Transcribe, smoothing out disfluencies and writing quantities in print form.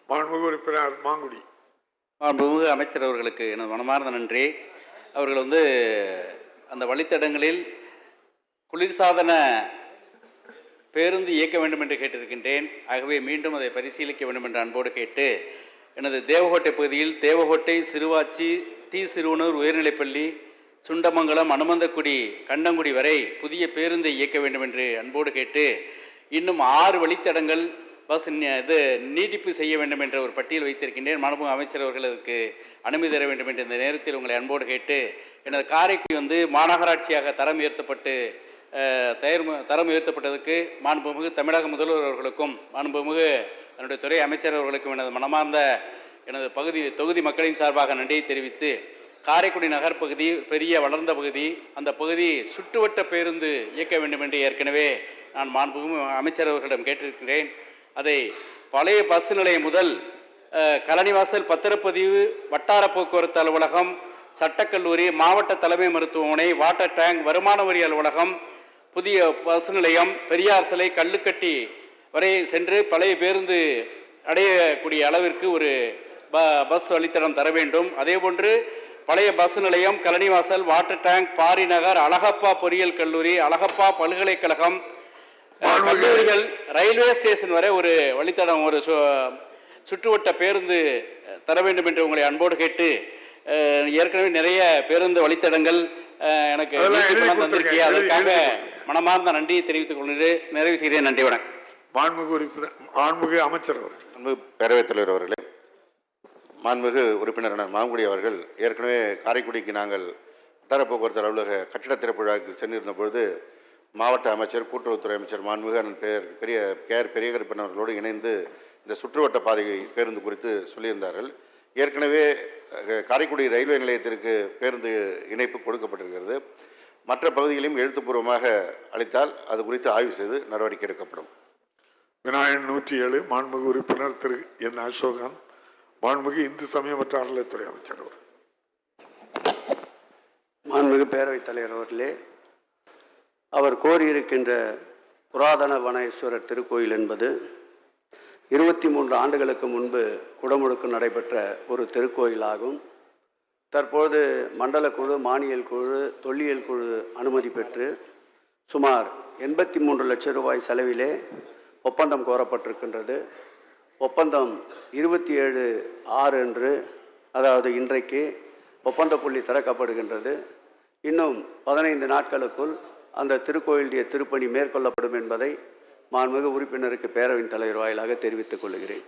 மாண்புமிகு உறுப்பினர் மாங்குடி. மாண்புமிகு அமைச்சர் அவர்களுக்கு எனது மனமார்ந்த நன்றி. அவர்கள் அந்த வழித்தடங்களில் குளிர்சாதன பேருந்து இயக்க வேண்டும் என்று கேட்டிருக்கின்றேன். ஆகவே மீண்டும் அதை பரிசீலிக்க வேண்டும் என்று அன்போடு கேட்டு, எனது தேவகோட்டை பகுதியில் தேவகோட்டை, சிறுவாச்சி, டி சிறுவனூர் உயர்நிலைப்பள்ளி, சுண்டமங்கலம், அனுமந்தக்குடி, கண்ணங்குடி வரை புதிய பேருந்தை இயக்க வேண்டும் என்று அன்போடு கேட்டு, இன்னும் 6 வழித்தடங்கள் பஸ் நீட்டிப்பு செய்ய வேண்டும் என்ற ஒரு பட்டியல் வைத்திருக்கின்றேன். மாண்புமிகு அமைச்சர் அவர்களுக்கு அனுமதி தர வேண்டும் என்று இந்த நேரத்தில் உங்களை அன்போடு கேட்டு, எனது காரைக்குடி மாநகராட்சியாக தரம் உயர்த்தப்பட்டதுக்கு மாண்புமிகு தமிழக முதல்வர் அவர்களுக்கும் மாண்புமிகு என்னுடைய துறை அமைச்சர் அவர்களுக்கும் எனது மனமார்ந்த தொகுதி மக்களின் சார்பாக நன்றியை தெரிவித்து, காரைக்குடி நகர் பகுதி பெரிய வளர்ந்த பகுதி, அந்த பகுதி சுற்றுவட்ட பேருந்து இயக்க வேண்டும் என்று ஏற்கனவே நான் மாண்புமிகு அமைச்சர் அவர்களிடம் கேட்டிருக்கிறேன். அதை பழைய பஸ் நிலையம் முதல் கலனிவாசல், பத்திரப்பதிவு, வட்டார போக்குவரத்து அலுவலகம், சட்டக்கல்லூரி, மாவட்ட தலைமை மருத்துவமனை, வாட்டர் டேங்க், வருமான வரி அலுவலகம், புதிய பஸ் நிலையம், பெரியார் சிலை, கல்லுக்கட்டி வரை சென்று பழைய பேருந்து அடையக்கூடிய அளவிற்கு ஒரு பஸ் வழித்தடம் தர வேண்டும். அதேபோன்று பழைய பஸ் நிலையம், கலனிவாசல், வாட்டர் டேங்க், பாரி நகர், அழகப்பா பொறியியல் கல்லூரி, அழகப்பா பல்கலைக்கழகம், கல்லூரிகள், ரயில்வே ஸ்டேஷன் வரை ஒரு வழித்தடம், ஒரு சுற்றுவட்ட பேருந்து தர வேண்டும் என்று உங்களை அன்போடு கேட்டு, ஏற்கனவே நிறைய பேருந்து வழித்தடங்கள் எனக்கு தந்திருக்கேன். அதற்காக மனமார்ந்த நன்றியை தெரிவித்துக் கொண்டு நிறைவு செய்கிறேன். நன்றி, வணக்கம். மாண்புமிகு அமைச்சர் அவர்கள். பேரவைத் தலைவர் அவர்களே, மாண்புமிகு உறுப்பினர் மாங்குடி அவர்கள் ஏற்கனவே காரைக்குடிக்கு நாங்கள் வட்டார போக்குவரத்து அலுவலக கட்டிட திறப்பு விழாவுக்கு சென்றிருந்த பொழுது மாவட்ட அமைச்சர், கூட்டுறவுத்துறை அமைச்சர் மாண்புமிகு பெரிய கருப்பன் அவர்களோடு இணைந்து இந்த சுற்றுவட்ட பாதை பேருந்து குறித்து சொல்லியிருந்தார்கள். ஏற்கனவே காரைக்குடி ரயில்வே நிலையத்திற்கு பேருந்து இணைப்பு கொடுக்கப்பட்டிருக்கிறது. மற்ற பகுதிகளையும் எழுத்துப்பூர்வமாக அளித்தால் அது குறித்து ஆய்வு செய்து நடவடிக்கை எடுக்கப்படும். விநாயகன் 107 மாண்புமிகு உறுப்பினர் திரு என் அசோகன். மாண்புமிகு இந்து சமய மற்றும் அறநிலையத்துறை அமைச்சர் அவர். மாண்புமிகு பேரவைத் தலைவர் அவர்களே, அவர் கோரியிருக்கின்ற புராதன வனேஸ்வரர் திருக்கோயில் என்பது 23 ஆண்டுகளுக்கு முன்பு குடமுழுக்கு நடைபெற்ற ஒரு திருக்கோயிலாகும். தற்போது மண்டல குழு, மானியல் குழு, தொல்லியல் குழு அனுமதி பெற்று சுமார் 83 லட்சம் ரூபாய் செலவிலே ஒப்பந்தம் கோரப்பட்டிருக்கின்றது. ஒப்பந்தம் 27/6 அன்று, அதாவது இன்றைக்கு ஒப்பந்த புள்ளி திறக்கப்படுகின்றது. இன்னும் 15 நாட்களுக்குள் அந்த திருக்கோயிலுடைய திருப்பணி மேற்கொள்ளப்படும் என்பதை மாண்புமிகு உறுப்பினருக்கு பேரவையின் தலைவர் வாயிலாக தெரிவித்துக் கொள்கிறேன்.